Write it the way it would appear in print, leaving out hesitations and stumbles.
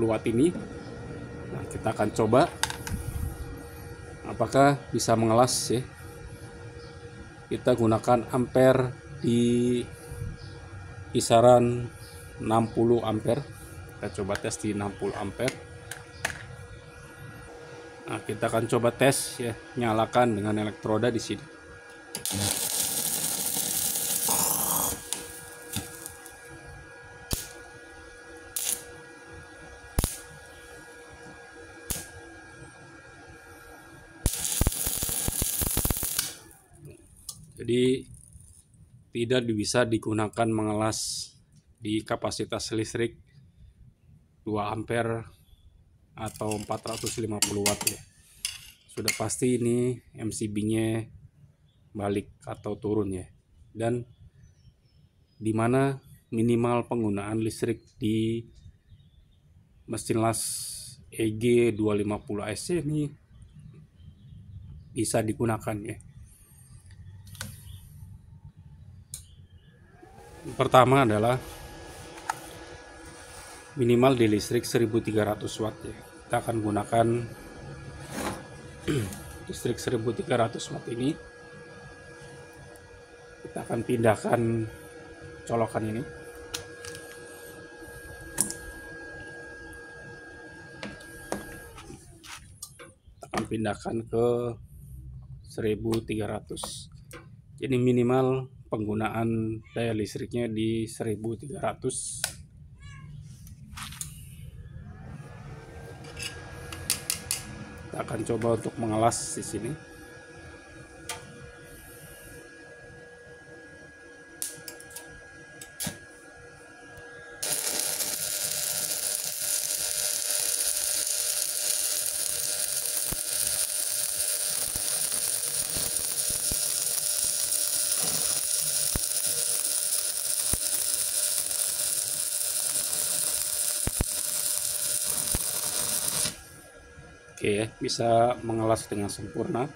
watt ini. Nah, kita akan coba apakah bisa mengelas ya. Kita gunakan ampere di kisaran 60 ampere. Kita coba tes di 60 ampere. Nah, kita akan coba tes ya, nyalakan dengan elektroda di sini. Jadi tidak bisa digunakan mengelas di kapasitas listrik 2 ampere atau 450 watt ya. Sudah pasti ini MCB-nya balik atau turun ya. Dan dimana minimal penggunaan listrik di mesin las EG 250 AC ini bisa digunakan ya. Pertama adalah minimal di listrik 1300 watt ya. Kita akan gunakan listrik 1300 watt ini. Kita akan pindahkan colokan ini. Kita akan pindahkan ke 1300. Jadi minimal penggunaan daya listriknya di 1300. Kita akan coba untuk mengelas di sini. Oke ya, bisa mengelas dengan sempurna.